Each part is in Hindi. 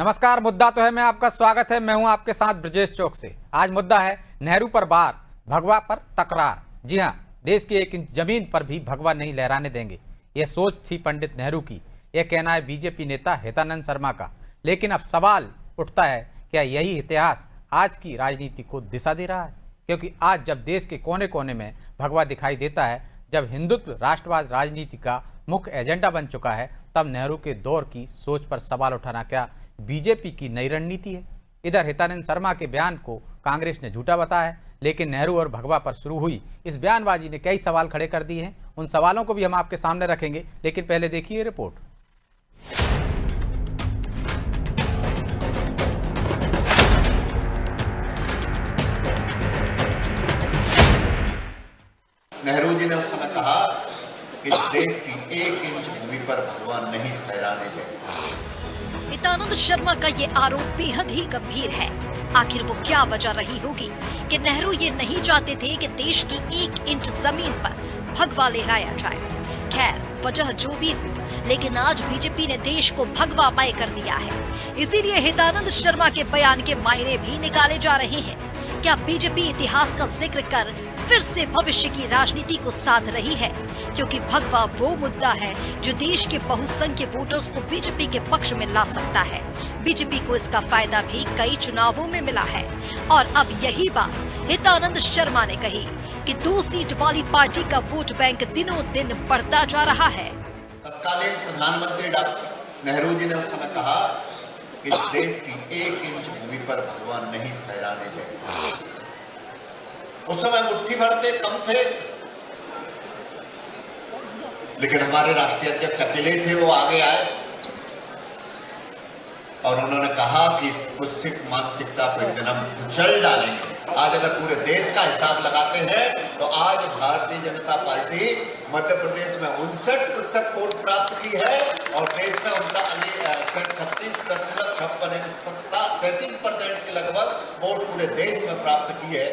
नमस्कार। मुद्दा तो है मैं आपका स्वागत है। मैं हूं आपके साथ ब्रजेश चौक से। आज मुद्दा है नेहरू पर वार, भगवा पर तकरार। जी हां, देश की 1 इंच जमीन पर भी भगवा नहीं लहराने देंगे, यह सोच थी पंडित नेहरू की। यह कहना है बीजेपी नेता हितानंद शर्मा का। लेकिन अब सवाल उठता है, क्या यही इतिहास आज की राजनीति को दिशा दे रहा है? क्योंकि आज जब देश के कोने कोने में भगवा दिखाई देता है, जब हिंदुत्व राष्ट्रवाद राजनीति का मुख्य एजेंडा बन चुका है, तब नेहरू के दौर की सोच पर सवाल उठाना क्या बीजेपी की नई रणनीति है? इधर हितानंद शर्मा के बयान को कांग्रेस ने झूठा बताया है, लेकिन नेहरू और भगवा पर शुरू हुई इस बयानबाजी ने कई सवाल खड़े कर दिए हैं। उन सवालों को भी हम आपके सामने रखेंगे, लेकिन पहले देखिए रिपोर्ट। नेहरू जी ने उस समय कहा कि इस देश की 1 इंच भूमि पर भगवा नहीं ठहराने देंगे। हितानंद शर्मा का ये आरोप बेहद ही गंभीर है। आखिर वो क्या वजह रही होगी कि नेहरू ये नहीं चाहते थे कि देश की 1 इंच जमीन पर भगवा लहराया जाए। खैर, वजह जो भी हो, लेकिन आज बीजेपी ने देश को भगवामय कर दिया है। इसीलिए हितानंद शर्मा के बयान के मायने भी निकाले जा रहे हैं। क्या बीजेपी इतिहास का जिक्र कर फिर से भविष्य की राजनीति को साध रही है? क्योंकि भगवा वो मुद्दा है जो देश के बहुसंख्यक वोटर्स को बीजेपी के पक्ष में ला सकता है। बीजेपी को इसका फायदा भी कई चुनावों में मिला है। और अब यही बात हितानंद शर्मा ने कही कि 2 सीट वाली पार्टी का वोट बैंक दिनों दिन बढ़ता जा रहा है। तत्कालीन प्रधानमंत्री डॉक्टर नेहरू जी ने उस समय कहा कि इस देश की 1 इंच भूमि पर भगवा नहीं ठहराने देंगे। उस समय मुट्ठी भर से कम थे, लेकिन हमारे राष्ट्रीय अध्यक्ष अकेले थे। वो आगे आए और उन्होंने कहा कि इस कुत्सित मानसिकता को एक दिन हम कुचल डालेंगे। आज अगर पूरे देश का हिसाब लगाते हैं तो आज भारतीय जनता पार्टी मध्य प्रदेश में 59% वोट प्राप्त की है और देश में उनका 36.56% के लगभग वोट पूरे देश में प्राप्त की है।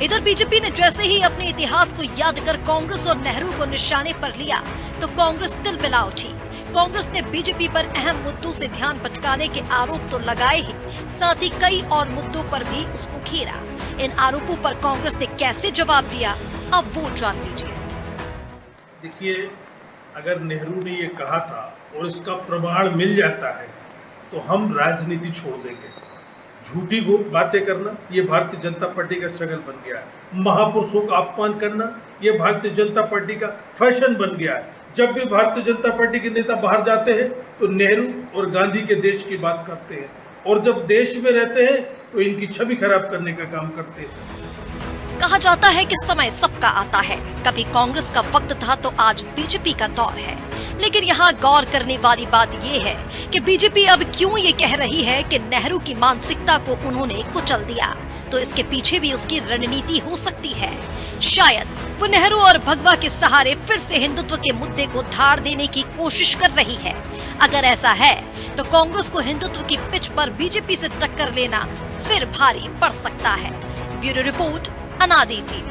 इधर बीजेपी ने जैसे ही अपने इतिहास को याद कर कांग्रेस और नेहरू को निशाने पर लिया तो कांग्रेस तिलमिला उठी। कांग्रेस ने बीजेपी पर अहम मुद्दों से ध्यान भटकाने के आरोप तो लगाए ही, साथ ही कई और मुद्दों पर भी उसको घेरा। इन आरोपों पर कांग्रेस ने कैसे जवाब दिया, अब वो जान लीजिए। देखिए, अगर नेहरू ने ये कहा था और इसका प्रमाण मिल जाता है तो हम राजनीति छोड़ देंगे। झूठी बातें करना ये भारतीय जनता पार्टी का शगल बन गया है। महापुरुषों का अपमान करना ये भारतीय जनता पार्टी का फैशन बन गया है। जब भी भारतीय जनता पार्टी के नेता बाहर जाते हैं तो नेहरू और गांधी के देश की बात करते हैं, और जब देश में रहते हैं तो इनकी छवि खराब करने का काम करते हैं। कहा जाता है कि समय सबका आता है। कभी कांग्रेस का वक्त था तो आज बीजेपी का दौर है। लेकिन यहाँ गौर करने वाली बात ये है कि बीजेपी अब क्यों ये कह रही है कि नेहरू की मानसिकता को उन्होंने कुचल दिया। तो इसके पीछे भी उसकी रणनीति हो सकती है। शायद वो नेहरू और भगवा के सहारे फिर से हिंदुत्व के मुद्दे को धार देने की कोशिश कर रही है। अगर ऐसा है तो कांग्रेस को हिंदुत्व की पिच पर बीजेपी से टक्कर लेना फिर भारी पड़ सकता है। ब्यूरो रिपोर्ट, अनादि टीवी।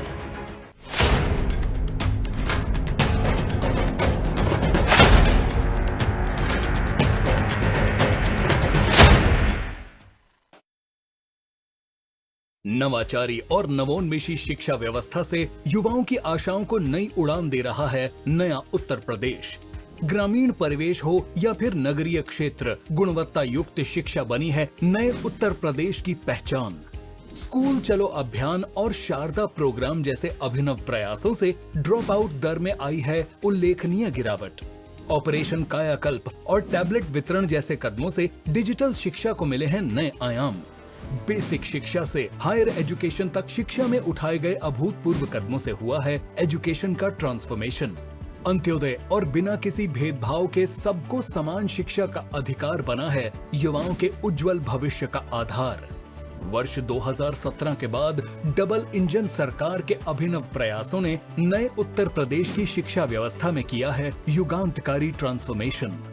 नवाचारी और नवोन्मेषी शिक्षा व्यवस्था से युवाओं की आशाओं को नई उड़ान दे रहा है नया उत्तर प्रदेश। ग्रामीण परिवेश हो या फिर नगरीय क्षेत्र, गुणवत्ता युक्त शिक्षा बनी है नए उत्तर प्रदेश की पहचान। स्कूल चलो अभियान और शारदा प्रोग्राम जैसे अभिनव प्रयासों से ड्रॉप आउट दर में आई है उल्लेखनीय गिरावट। ऑपरेशन कायाकल्प और टैबलेट वितरण जैसे कदमों से डिजिटल शिक्षा को मिले हैं नए आयाम। बेसिक शिक्षा से हायर एजुकेशन तक शिक्षा में उठाए गए अभूतपूर्व कदमों से हुआ है एजुकेशन का ट्रांसफॉर्मेशन। अंत्योदय और बिना किसी भेदभाव के सबको समान शिक्षा का अधिकार बना है युवाओं के उज्जवल भविष्य का आधार। वर्ष 2017 के बाद डबल इंजन सरकार के अभिनव प्रयासों ने नए उत्तर प्रदेश की शिक्षा व्यवस्था में किया है युगांतकारी ट्रांसफॉर्मेशन।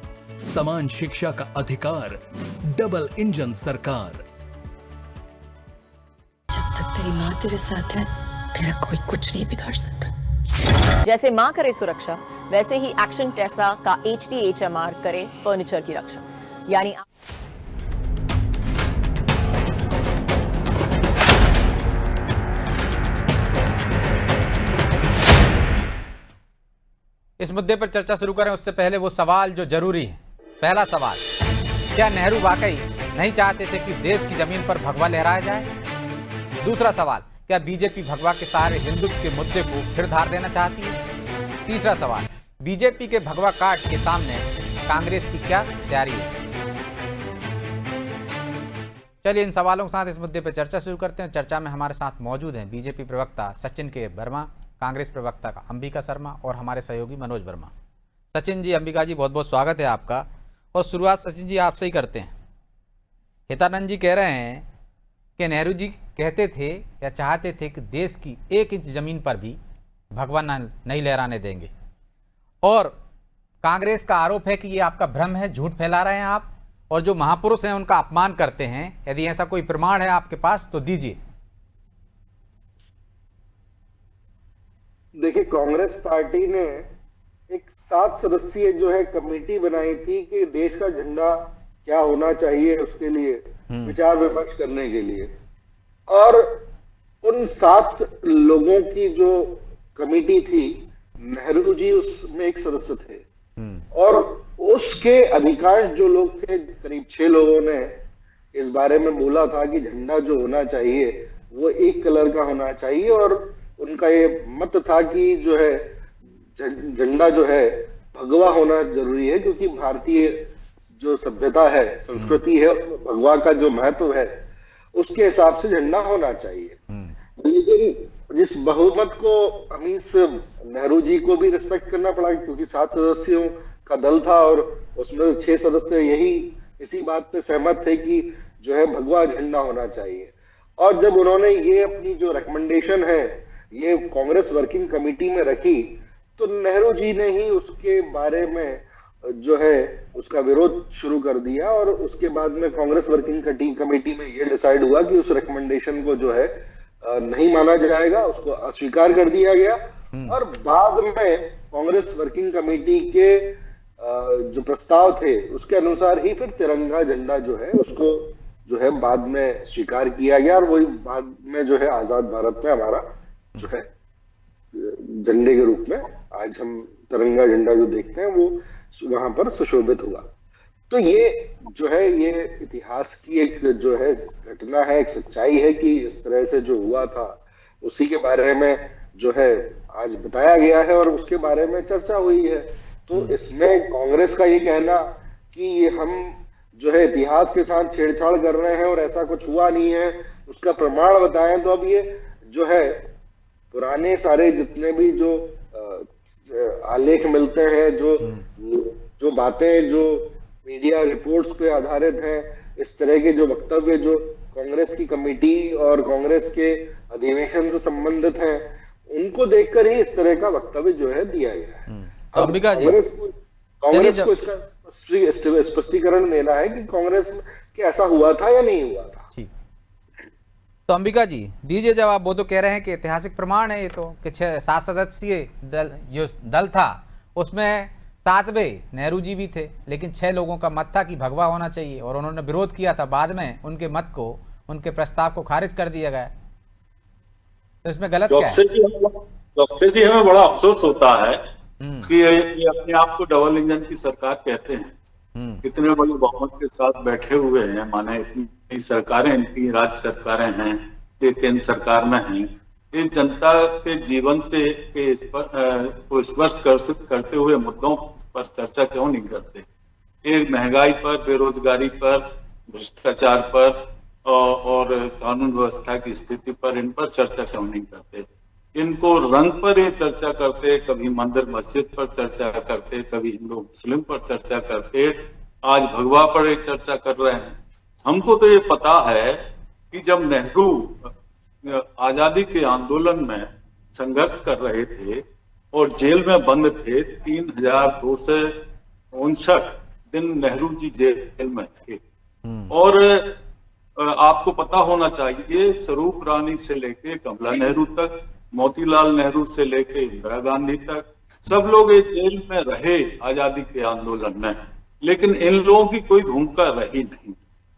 समान शिक्षा का अधिकार, डबल इंजन सरकार। जब तक तेरी माँ तेरे साथ है, तेरा कोई कुछ नहीं बिगाड़ सकता। जैसे माँ करे सुरक्षा, वैसे ही एक्शन टेसा का HTHMR करे फर्नीचर की रक्षा। यानी इस मुद्दे पर चर्चा शुरू करें उससे पहले वो सवाल जो जरूरी है। पहला सवाल, क्या नेहरू वाकई नहीं चाहते थे कि देश की जमीन पर भगवा लहराया जाए? दूसरा सवाल, क्या बीजेपी भगवा के सहारे हिंदुत्व के मुद्दे को फिर धार देना चाहती है? तीसरा सवाल, बीजेपी के भगवा कार्ड के सामने कांग्रेस की क्या तैयारी है? चलिए इन सवालों के साथ इस मुद्दे पर चर्चा शुरू करते हैं। चर्चा में हमारे साथ मौजूद हैं बीजेपी प्रवक्ता सचिन के वर्मा, कांग्रेस प्रवक्ता अंबिका शर्मा और हमारे सहयोगी मनोज वर्मा। सचिन जी, अंबिका जी, बहुत बहुत स्वागत है आपका। और शुरुआत सचिन जी आपसे ही करते हैं। हितानंद जी कह रहे हैं कि नेहरू जी कहते थे या चाहते थे कि देश की 1 इंच जमीन पर भी भगवा नहीं लहराने देंगे, और कांग्रेस का आरोप है कि ये आपका भ्रम है, झूठ फैला रहे हैं आप, और जो महापुरुष हैं उनका अपमान करते हैं। यदि ऐसा कोई प्रमाण है आपके पास तो दीजिए। देखिए, कांग्रेस पार्टी ने एक 7 सदस्यीय जो है कमेटी बनाई थी कि देश का झंडा क्या होना चाहिए, उसके लिए विचार विमर्श करने के लिए, और उन 7 लोगों की जो कमेटी थी, नेहरू जी उसमें एक सदस्य थे, और उसके अधिकांश जो लोग थे, करीब 6 लोगों ने इस बारे में बोला था कि झंडा जो होना चाहिए वो एक कलर का होना चाहिए, और उनका ये मत था कि जो है झंडा जो है भगवा होना जरूरी है, क्योंकि भारतीय जो सभ्यता है, संस्कृति है, उसमें भगवा का जो महत्व है उसके हिसाब से झंडा होना चाहिए। लेकिन जिस बहुमत को हमीस नेहरू जी को भी रिस्पेक्ट करना पड़ा, क्योंकि 7 सदस्यों का दल था और उसमें 6 सदस्य इसी बात पे सहमत थे कि जो है भगवा झंडा होना चाहिए। और जब उन्होंने ये अपनी जो रिकमेंडेशन है ये कांग्रेस वर्किंग कमेटी में रखी, तो नेहरू जी ने ही उसके बारे में जो है उसका विरोध शुरू कर दिया, और उसके बाद में कांग्रेस वर्किंग कमेटी में ये डिसाइड हुआ कि उस रिकमेंडेशन को जो है नहीं माना जाएगा, उसको अस्वीकार कर दिया गया। और बाद में कांग्रेस वर्किंग कमेटी के जो प्रस्ताव थे उसके अनुसार ही फिर तिरंगा झंडा जो है उसको जो है बाद में स्वीकार किया गया, और वही बाद में जो है आजाद भारत में हमारा जो है झंडे के रूप में आज हम तिरंगा झंडा जो देखते हैं वो वहां पर सुशोभित हुआ। तो ये जो है ये इतिहास की एक जो है घटना है, एक सच्चाई है कि इस तरह से जो हुआ था उसी के बारे में जो है आज बताया गया है और उसके बारे में चर्चा हुई है। तो इसमें कांग्रेस का ये कहना कि ये हम जो है इतिहास के साथ छेड़छाड़ कर रहे हैं और ऐसा कुछ हुआ नहीं है, उसका प्रमाण बताएं, तो अब ये जो है पुराने सारे जितने भी जो आलेख मिलते हैं, जो बातें जो मीडिया रिपोर्ट्स पे आधारित हैं, इस तरह के जो वक्तव्य जो कांग्रेस की कमेटी और कांग्रेस के अधिवेशन से संबंधित हैं, उनको देखकर ही इस तरह का वक्तव्य जो है दिया गया है। अब कांग्रेस को इसका स्पष्टीकरण देना है कि कांग्रेस में कि ऐसा हुआ था या नहीं हुआ था। ठीक, तो अंबिका जी दीजिए जवाब। वो तो कह रहे हैं कि ऐतिहासिक प्रमाण है ये तो कि 7 सदस्यीय दल जो दल था उसमें 7वें नेहरू जी भी थे, लेकिन 6 लोगों का मत था कि भगवा होना चाहिए और उन्होंने विरोध किया था। बाद में उनके मत को, उनके प्रस्ताव को खारिज कर दिया गया। तो इसमें गलत क्या है? सबसे भी हमें बड़ा अफसोस होता है कि ये अपने आप को डबल इंजन की सरकार कहते हैं। इतने बड़े बहुमत के साथ बैठे हुए हैं, माने इतनी सरकारें, इनकी राज्य सरकारें हैं, ये केंद्र सरकार में हैं, ये जनता के जीवन से को स्पर्श करते हुए मुद्दों पर चर्चा क्यों नहीं करते? एक महंगाई पर, बेरोजगारी पर, भ्रष्टाचार पर और कानून व्यवस्था की स्थिति पर, इन पर चर्चा क्यों नहीं करते? इनको रंग पर ये चर्चा करते, कभी मंदिर मस्जिद पर चर्चा करते, कभी हिंदू मुस्लिम पर चर्चा करते, आज भगवा पर एक चर्चा कर रहे हैं। हमको तो ये पता है कि जब नेहरू आजादी के आंदोलन में संघर्ष कर रहे थे और जेल में बंद थे, 3259 दिन नेहरू जी जेल में थे। और आपको पता होना चाहिए, स्वरूप रानी से लेके कमला नेहरू तक, मोतीलाल नेहरू से लेके इंदिरा गांधी तक, सब लोग एक जेल में रहे आजादी के आंदोलन में, लेकिन इन लोगों की कोई भूमिका रही नहीं।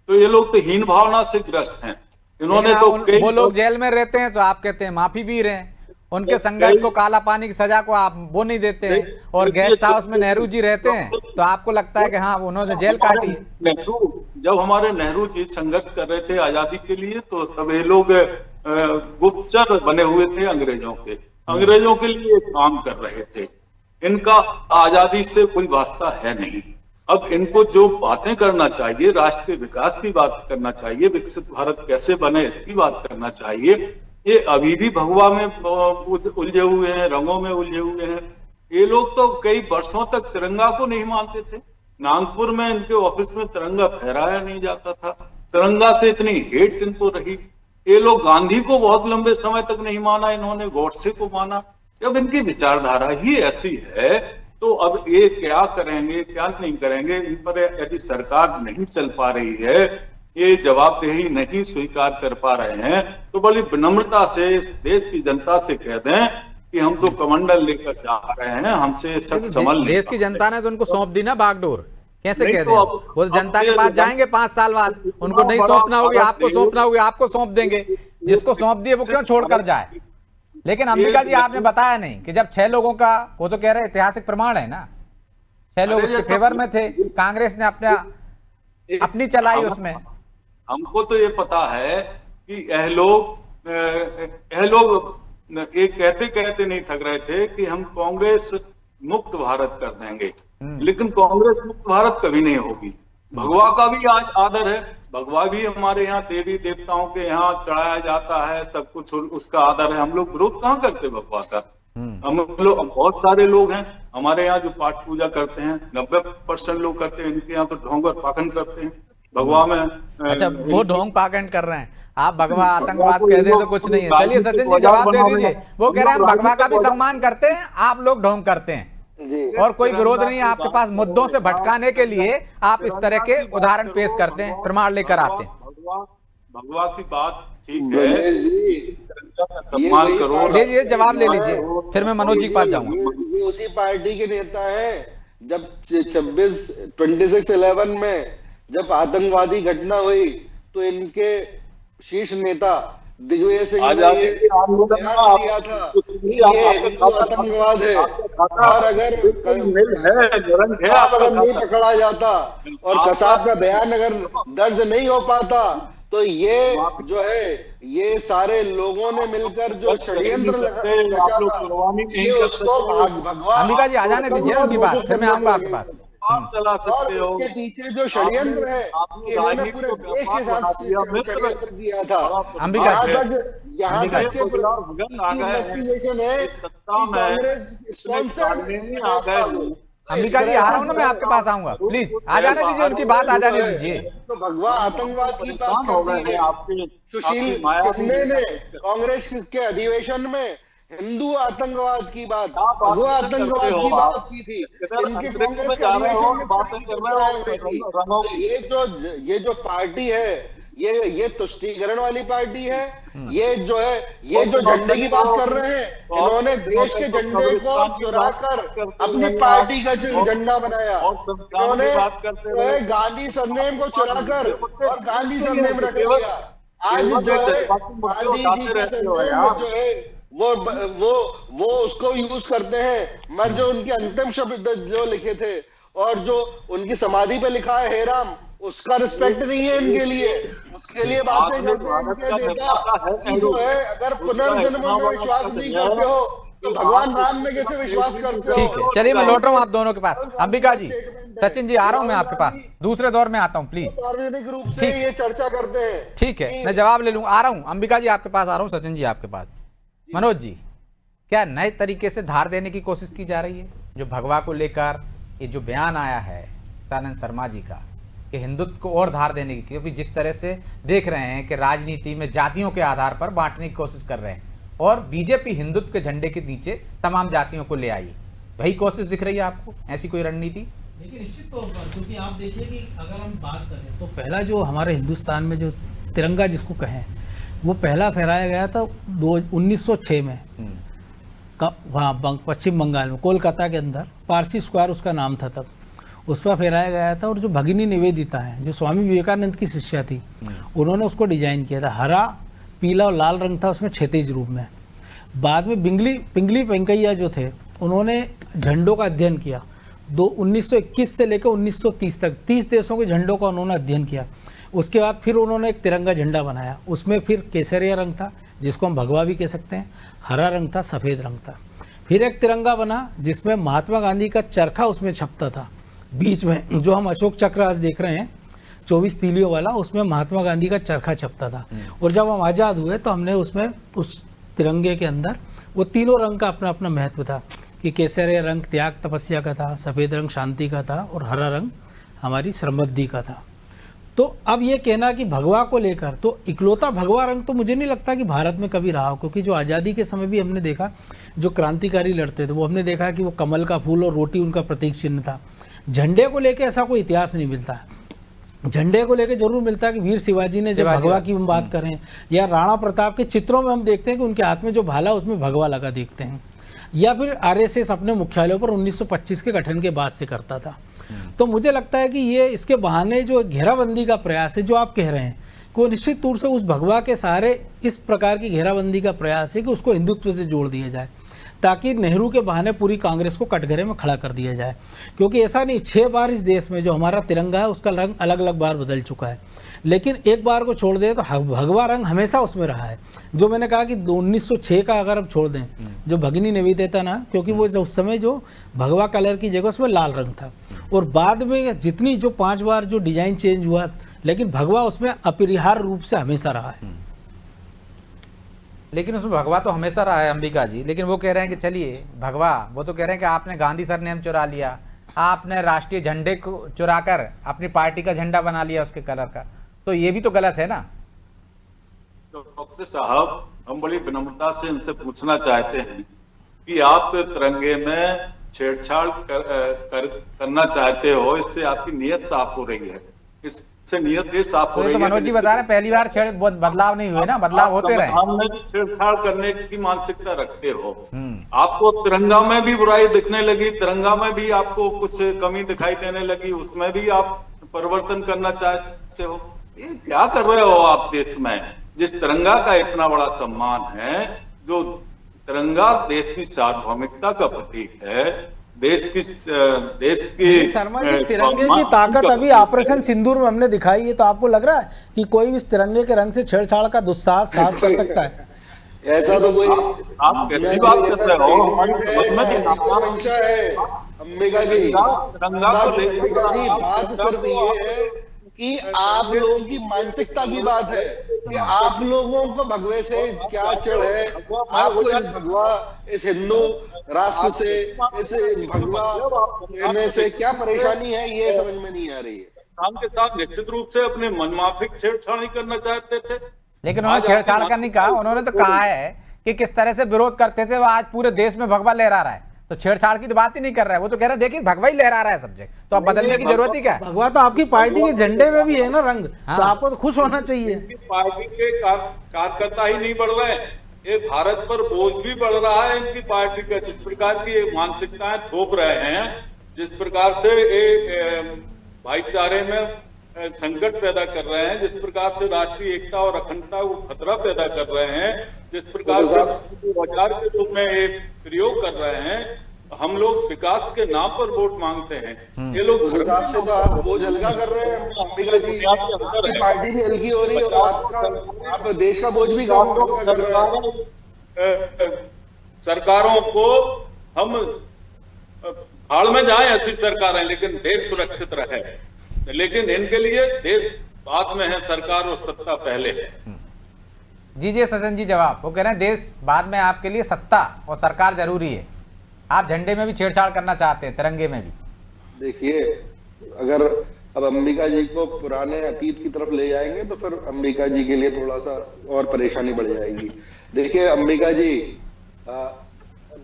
तो ये लोग तो हीन भावना से ग्रस्त हैं। इन्होंने तो वो लोग जेल में रहते हैं तो आप कहते हैं माफी भी रहे हैं, उनके संघर्ष को, काला पानी की सजा को आप वो नहीं देते हैं, और गेस्ट हाउस में नेहरू जी रहते हैं, तो आपको लगता है कि हाँ उन्होंने जेल काटी है। नेहरू, जब हमारे नेहरू जी संघर्ष कर रहे थे आजादी के लिए, तो तब ये लोग गुप्तचर बने हुए थे अंग्रेजों के लिए काम कर रहे थे। इनका आजादी से कोई वास्ता है नहीं। अब इनको जो बातें करना चाहिए, राष्ट्रीय विकास की बात करना चाहिए, विकसित भारत कैसे बने इसकी बात करना चाहिए, ये अभी भी भगवा में उलझे हुए हैं, रंगों में उलझे हुए हैं। ये लोग तो कई वर्षों तक तिरंगा को नहीं मानते थे। नागपुर में इनके ऑफिस में तिरंगा फहराया नहीं जाता था, तिरंगा से इतनी हेट इनको रही। ये लोग गांधी को बहुत लंबे समय तक नहीं माना, इन्होंने गॉडसे को माना। जब इनकी विचारधारा ही ऐसी है, तो अब ये क्या करेंगे क्या नहीं करेंगे, इन पर यदि सरकार नहीं चल पा रही है, ये जवाबदेही नहीं स्वीकार कर पा रहे हैं, तो बड़ी विनम्रता से इस देश की जनता से कह दें कि हम तो कमंडल लेकर जा रहे हैं, हमसे सब संभल। देश की जनता ने तो उनको सौंप दी ना बागडोर, कैसे कह दें? तो वो जनता के पास जाएंगे 5 साल बाद, उनको नहीं सौंपना होगी, आपको सौंपना होगी, आपको सौंप देंगे। जिसको सौंप दिए वो क्यों छोड़कर जाए? लेकिन अंबिका जी आपने बताया नहीं कि जब 6 लोगों का, वो तो कह रहे ऐतिहासिक प्रमाण है ना, 6 लोग उसके फेवर में थे, कांग्रेस ने अपनी चलाई उसमें। हमको तो ये पता है कि यह लोग एक कहते नहीं थक रहे थे कि हम कांग्रेस मुक्त भारत कर देंगे, लेकिन कांग्रेस मुक्त भारत कभी नहीं होगी। भगवा का भी आज आदर है, भगवा भी हमारे यहाँ देवी देवताओं के यहाँ चढ़ाया जाता है, सब कुछ उसका आदर है। हम लोग विरोध कहाँ करते भगवा का? हम लोग, बहुत सारे लोग हैं हमारे यहाँ जो पाठ पूजा करते हैं, 90% लोग करते हैं। इनके यहाँ तो ढोंग और पाखंड करते हैं भगवा में। अच्छा, वो ढोंग पाखंड कर रहे हैं, आप भगवा आतंकवाद कह दे तो कुछ नहीं है। चलिए सचिन जी जवाब दे दीजिए। वो कह रहे हैं हम भगवा का भी सम्मान करते हैं, आप लोग ढोंग करते हैं और कोई विरोध नहीं है आपके पास। मुद्दों से भटकाने के लिए आप इस तरह के उदाहरण पेश करते हैं, प्रमाण लेकर आते हैं। भगवा की बात ठीक है, सम्मान करो। लीजिए जवाब ले लीजिए, फिर मैं मनोज जी के पास जाऊंगा। ये उसी पार्टी के नेता है। जब 26/11 में जब आतंकवादी घटना हुई तो इनके शीर्ष नेता दिग्विजय सिंह ने बयान दिया था कि ये हिंदू आतंकवाद है, और अगर नहीं पकड़ा जाता और कसाब का बयान अगर दर्ज नहीं हो पाता, तो ये जो है ये सारे लोगों ने मिलकर जो षड्यंत्र रचा था, ये उसको भगवान। अंबिका जी आ जाने दीजिए उनकी बात, फिर मैं आऊंगा आपके पास। आप चला सकते हो। उसके पीछे जो षड्यंत्र है कि इन्होंने पूरे देश के साथ षड्यंत्र किया था। अंबिका यहाँ तक के इन्वेस्टिगेशन है कि कांग्रेस स्पॉन्सर्ड। अंबिका जी आ रहा हूँ ना, मैं आपके पास आऊंगा, प्लीज आ जाने दीजिए, उनकी बात आ जाने दीजिए। तो भगवा आतंकवाद की बात करती है। सुशील शिंदे ने कांग्रेस के अधिवेशन में हिंदू आतंकवाद की बात, भगवा आतंकवाद की बात की थी। इनके कांग्रेस के अधिवेशन में ये जो पार्टी है, ये तुष्टीकरण वाली पार्टी है। ये जो है, ये जो झंडे की बात कर रहे हैं, इन्होंने देश के झंडे को चुराकर अपनी पार्टी का झंडा बनाया। इन्होंने गांधी सरनेम को चुराकर और गांधी सरनेम रख लिया। आज जो है गांधी जी का सरनेम जो है वो उसको यूज करते हैं। मैं जो उनके अंतिम शब्द जो लिखे थे और जो उनकी समाधि पे लिखा है हे राम, उसका रिस्पेक्ट नहीं है इनके लिए। उसके लिए बातें करते हैं इनके नेता कि जो है अगर पुनर्जन्म में विश्वास नहीं करते हो तो भगवान राम में कैसे विश्वास करते हो? ठीक है, चलिए मैं लौट रहा हूँ आप दोनों के पास। अंबिका जी, सचिन जी आ रहा हूँ मैं आपके पास, दूसरे दौर में आता हूँ प्लीज। सार्वजनिक रूप से ये चर्चा करते हैं। ठीक है, मैं जवाब ले लूंगा, आ रहा हूँ। अंबिका जी आपके पास आ रहा हूँ, सचिन जी आपके पास। मनोज जी, क्या नए तरीके से धार देने की कोशिश की जा रही है? जो भगवा को लेकर ये जो बयान आया है सदानंद शर्मा जी का, कि हिंदुत्व को और धार देने की, क्योंकि जिस तरह से देख रहे हैं कि राजनीति में जातियों के आधार पर बांटने की कोशिश कर रहे हैं, और बीजेपी हिंदुत्व के झंडे के नीचे तमाम जातियों को ले आई, वही कोशिश दिख रही है आपको? ऐसी कोई रणनीति? देखिए निश्चित तौर पर, क्योंकि आप देखिए कि अगर हम बात करें तो पहला जो हमारे हिंदुस्तान में जो तिरंगा जिसको कहें, वो पहला फहराया गया था 1906 में वहाँ पश्चिम बंगाल में, कोलकाता के अंदर पारसी स्क्वायर उसका नाम था तब, उस पर फहराया गया था। और जो भगिनी निवेदिता है, जो स्वामी विवेकानंद की शिष्या थी, उन्होंने उसको डिजाइन किया था। हरा, पीला और लाल रंग था उसमें क्षैतिज रूप में। बाद में पिंगली वेंकैया जो थे उन्होंने झंडों का अध्ययन किया। 1921 से लेकर 1930 तक 30 देशों के झंडों का उन्होंने अध्ययन किया। उसके बाद फिर उन्होंने एक तिरंगा झंडा बनाया। उसमें फिर केसरिया रंग था जिसको हम भगवा भी कह सकते हैं, हरा रंग था, सफ़ेद रंग था। फिर एक तिरंगा बना जिसमें महात्मा गांधी का चरखा उसमें छपता था बीच में, जो हम अशोक चक्र आज देख रहे हैं 24 तीलियों वाला, उसमें महात्मा गांधी का चरखा छपता था। और जब हम आज़ाद हुए तो हमने उसमें उस तिरंगे के अंदर वो तीनों रंग का अपना अपना महत्व था कि केसरिया रंग त्याग तपस्या का था, सफ़ेद रंग शांति का था और हरा रंग हमारी समृद्धि का था। तो अब ये कहना कि भगवा को लेकर, तो इकलौता भगवा रंग तो मुझे नहीं लगता कि भारत में कभी रहा हो, क्योंकि जो आज़ादी के समय भी हमने देखा जो क्रांतिकारी लड़ते थे वो हमने देखा कि वो कमल का फूल और रोटी उनका प्रतीक चिन्ह था। झंडे को लेकर ऐसा कोई इतिहास नहीं मिलता है। झंडे को लेकर जरूर मिलता है कि वीर शिवाजी ने, जब भगवा की हम बात करें, या राणा प्रताप के चित्रों में हम देखते हैं कि उनके हाथ में जो भाला उसमें भगवा लगा देखते हैं, या फिर आरएसएस अपने मुख्यालयों पर 1925 के गठन के बाद से करता था। तो मुझे लगता है कि ये इसके बहाने जो घेराबंदी का प्रयास है जो आप कह रहे हैं कि वो निश्चित तौर से उस भगवा के सहारे इस प्रकार की घेराबंदी का प्रयास है कि उसको हिंदुत्व से जोड़ दिया जाए, ताकि नेहरू के बहाने पूरी कांग्रेस को कटघरे में खड़ा कर दिया जाए। क्योंकि ऐसा नहीं, 6 बार इस देश में जो हमारा तिरंगा है उसका रंग अलग अलग बार बदल चुका है, लेकिन एक बार को छोड़ दें तो भगवा रंग हमेशा उसमें रहा है। जो मैंने कहा कि 1906 का अगर हम छोड़ दें, जो भगिनी निवेदिता ना, क्योंकि वो उस समय जो भगवा कलर की जगह उसमें लाल रंग था, और बाद में जितनी जो 5 बार जो डिजाइन चेंज हुआ, लेकिन भगवा उसमें अपरिहार्य रूप से हमेशा रहा है। लेकिन उसमें भगवा तो हमेशा रहा है अंबिका जी, लेकिन वो कह रहे हैं कि चलिए भगवा, वो तो कह रहे हैं कि आपने गांधी सरनेम चुरा लिया, आपने राष्ट्रीय झंडे को चुराकर अपनी पार्टी का झंडा बना लिया उसके कलर का, तो ये भी तो गलत है ना। डॉक्टर साहब, हम बड़ी विनम्रता से इनसे पूछना चाहते हैं कि आप तिरंगे में छेड़छाड़ करना चाहते हो, इससे आपकी नीयत साफ हो रही है, इससे नीयत ये साफ हो रही है। तो मनोज जी बता रहे हैं पहली बार बदलाव नहीं हुए ना, बदलाव होते रहे। हमने भी छेड़छाड़ करने की मानसिकता रखते हो। आपको तिरंगा में भी बुराई दिखने लगी, तिरंगा में भी आपको कुछ कमी दिखाई देने लगी, उसमें भी आप परिवर्तन करना चाहते हो। ये क्या कर रहे हो आप देश में, जिस तिरंगा का इतना बड़ा सम्मान है, जो तिरंगा देश की सार्वभौमिकता का प्रतीक है, देश की शर्मा जी, तिरंगे की ताकत अभी ऑपरेशन सिंदूर में हमने दिखाई है, तो आपको लग रहा है कि कोई भी इस तिरंगे के रंग से छेड़छाड़ का दुस्साहस कर सकता है? ऐसा तो कोई, आप कैसी बात कर रहे हो, हमारी समझ में मंशा है अंबिका जी। अंबिका जी, बात सिर्फ ये है कि आप लोगों की मानसिकता की बात है कि आप लोगों को भगवे से क्या चिढ़ है, आपको इस भगवा, इस हिंदू राष्ट्र से, इस भगवा कहने से क्या परेशानी है, ये समझ में नहीं आ रही है। काम के साथ निश्चित रूप से अपने मनमाफिक छेड़छाड़ नहीं करना चाहते थे, लेकिन उन्होंने छेड़छाड़ का नहीं कहा, उन्होंने तो कहा है कि किस तरह से विरोध करते थे वो आज पूरे देश में भगवा लहरा रहा है, तो छेड़छाड़ की तो बात ही नहीं कर रहा है। वो तो कह रहे हैं देखिए भगवा ही लहरा रहा है सब जगह, तो अब बदलने की जरूरत ही क्या है। भगवा तो आपकी पार्टी के झंडे में भी है ना रंग, तो आपको तो खुश होना चाहिए। पार्टी के कार्यकर्ता ही नहीं बढ़ रहे हैं, ये भारत पर बोझ भी बढ़ रहा है इनकी पार्टी का। जिस प्रकार की मानसिकताएं थोप रहे हैं, जिस प्रकार से ये भाईचारे में संकट पैदा कर रहे हैं, जिस प्रकार से राष्ट्रीय एकता और अखंडता को खतरा पैदा कर रहे हैं, जिस प्रकार से औजार के रूप में ये प्रयोग कर रहे हैं, हम लोग विकास के नाम पर वोट मांगते हैं, ये लोग उस हिसाब से तो आप बोझ हल्का कर रहे हैं अंबिका जी, आपकी पार्टी भी हल्की हो रही है और आप देश का बोझ भी कम कर रहे हैं। सरकारों को हम भाड़ में जाए ऐसी सरकारें, लेकिन देश सुरक्षित रहे। लेकिन इनके लिए देश बाद में है, सरकार और सत्ता पहले है। जी सज्जन जी जवाब, वो कह रहे हैं देश बाद में, आपके लिए सत्ता और सरकार जरूरी है। आप झंडे में भी छेड़छाड़ करना चाहते हैं, तिरंगे में भी। देखिए, अगर अब अंबिका जी को पुराने अतीत की तरफ ले जाएंगे तो फिर अंबिका जी के लिए थोड़ा सा और परेशानी बढ़ जाएगी। देखिए अंबिका जी,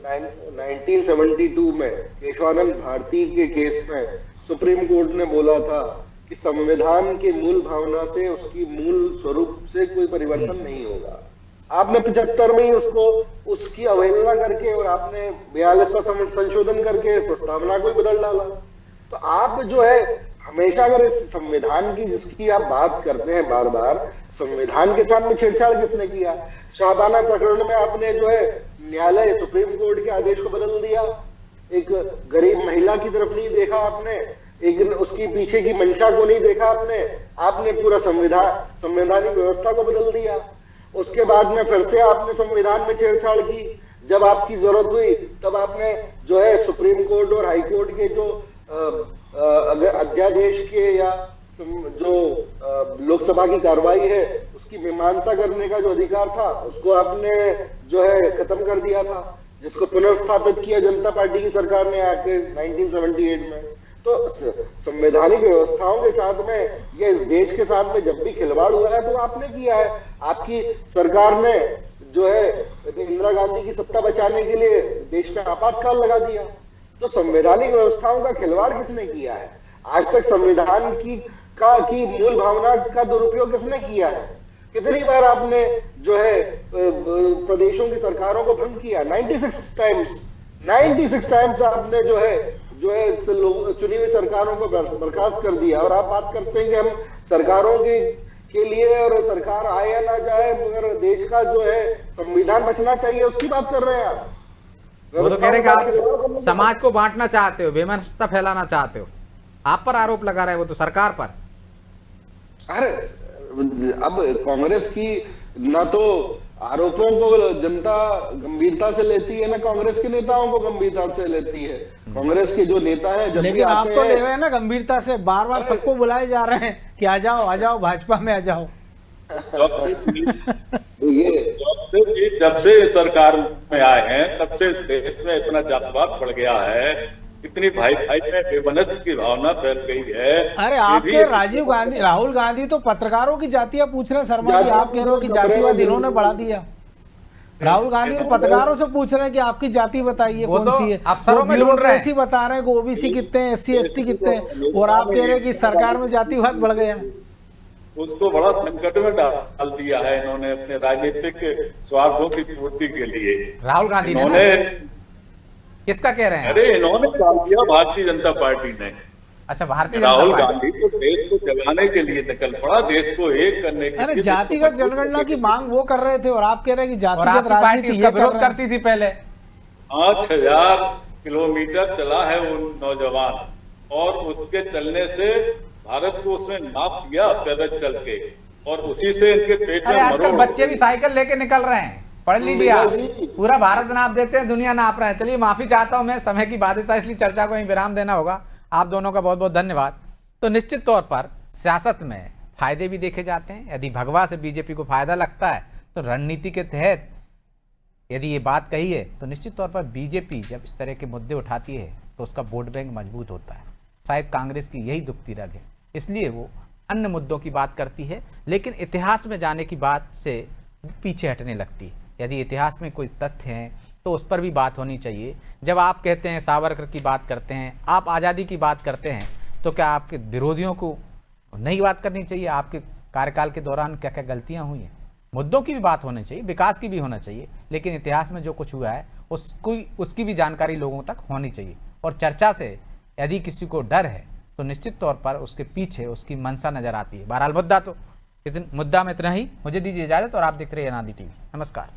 1972 में केशवानंद भारती के केस में सुप्रीम कोर्ट ने बोला था कि संविधान की मूल भावना से, उसकी मूल स्वरूप से कोई परिवर्तन नहीं होगा। आपने 75 में ही उसकी अवहेलना करके और आपने 42वां संशोधन करके प्रस्तावना को ही बदल डाला। तो आप जो है हमेशा अगर इस संविधान की जिसकी आप बात करते हैं बार बार, संविधान के साथ में छेड़छाड़ किसने किया? शाहबाना प्रकरण में आपने जो है न्यायालय सुप्रीम कोर्ट के आदेश को बदल दिया, एक गरीब महिला की तरफ नहीं देखा आपने, एक उसकी पीछे की मंशा को नहीं देखा आपने पूरा संवैधानिक व्यवस्था को बदल दिया। उसके बाद में फिर से आपने संविधान में छेड़छाड़ की, जब आपकी जरूरत हुई तब आपने जो है सुप्रीम कोर्ट और हाई कोर्ट के जो अध्यादेश के या जो लोकसभा की कार्रवाई है उसकी मीमांसा करने का जो अधिकार था उसको आपने जो है खत्म कर दिया था, जिसको पुनर्स्थापित किया जनता पार्टी की सरकार ने आके 1978 में। तो संवैधानिक व्यवस्थाओं के साथ में या इस देश के साथ में जब भी खिलवाड़ हुआ है तो आपने किया है। आपकी सरकार ने जो है इंदिरा गांधी की सत्ता बचाने के लिए देश में आपातकाल लगा दिया। तो संवैधानिक व्यवस्थाओं का खिलवाड़ किसने किया है? आज तक संविधान की मूल भावना का दुरुपयोग किसने किया है? कितनी बार आपने जो है प्रदेशों की सरकारों को भंग किया? 96 टाइम्स आपने जो है चुनी हुई सरकारों को बर्खास्त कर दिया। और आप बात करते हैं कि हम सरकारों के लिए, और सरकार आए या ना जाए मगर देश का जो है संविधान बचना चाहिए, उसकी बात कर रहे हैं आप। वो तो कह रहे कि आप समाज को बांटना चाहते हो, बेमनस्ता फैलाना चाहते हो, आप पर आरोप लगा रहे हैं, वो तो सरकार पर। अरे अब कांग्रेस की ना तो आरोपों को जनता गंभीरता से लेती है ना कांग्रेस के नेताओं को गंभीरता से लेती है। कांग्रेस के जो नेता हैं जब भी आप आते तो हैं, ले रहे हैं ना गंभीरता से, बार बार सबको बुलाए जा रहे हैं कि आ जाओ भाजपा में आ जाओ। जब से सरकार में आए हैं तब से इस देश में इतना जातिवाद बढ़ गया है, इतनी भाई में बेबनस्त की भावना फैल गई है। अरे आपके राहुल गांधी तो पत्रकारों की जातियां पूछ रहे हैं शर्मा जी, आप कह रहे हो कि जातिवाद इन्होंने बढ़ा दिया। राहुल गांधी तो पत्रकारों से पूछ रहे हैं कि आपकी जाति बताइए कौन सी है, अफसरों में ढूंढ रहे हैं, बता रहे हैं कि ओबीसी कितने हैं, SC ST कितने हैं, और आप कह रहे हैं कि सरकार में जातिवाद बढ़ गया। उसको बड़ा संकट में डाल दिया है इन्होंने अपने राजनीतिक स्वार्थों की पूर्ति के लिए। राहुल गांधी ने किसका कह रहे हैं? अरे इन्होंने डाल दिया भारतीय जनता पार्टी ने। अच्छा, भारतीय राहुल गांधी तो देश को जगाने के लिए निकल पड़ा, देश को एक करने के लिए। जातिगत जनगणना की मांग वो कर रहे थे और आप कह रहे हैं कि जातिगत राजनीति इसका विरोध करती थी पहले। 5000 किलोमीटर चला है वो नौजवान, और उसके चलने से भारत को उसने नाप दिया पैदल चल के, और उसी से इनके पेट में आजकल बच्चे भी साइकिल लेके निकल रहे हैं। पढ़ लीजिए आप, पूरा भारत नाप देते हैं, दुनिया नाप रहे हैं। चलिए माफी चाहता हूं मैं, समय की बाध्यता इसलिए चर्चा को यहीं विराम देना होगा। आप दोनों का बहुत बहुत धन्यवाद। तो निश्चित तौर पर सियासत में फायदे भी देखे जाते हैं। यदि भगवा से बीजेपी को फायदा लगता है तो रणनीति के तहत यदि ये बात कही है तो निश्चित तौर पर बीजेपी जब इस तरह के मुद्दे उठाती है तो उसका वोट बैंक मजबूत होता है। शायद कांग्रेस की यही दुखती रग है, इसलिए वो अन्य मुद्दों की बात करती है, लेकिन इतिहास में जाने की बात से पीछे हटने लगती है। यदि इतिहास में कोई तथ्य हैं तो उस पर भी बात होनी चाहिए। जब आप कहते हैं सावरकर की बात करते हैं, आप आज़ादी की बात करते हैं, तो क्या आपके विरोधियों को नहीं बात करनी चाहिए? आपके कार्यकाल के दौरान क्या क्या गलतियां हुई हैं? मुद्दों की भी बात होनी चाहिए, विकास की भी होना चाहिए, लेकिन इतिहास में जो कुछ हुआ है उसकी भी जानकारी लोगों तक होनी चाहिए। और चर्चा से यदि किसी को डर है तो निश्चित तौर पर उसके पीछे उसकी मंशा नजर आती है। बहरहाल मुद्दा में इतना ही। मुझे दीजिए इजाजत और आप देख रहे हैं अनादि टीवी। नमस्कार।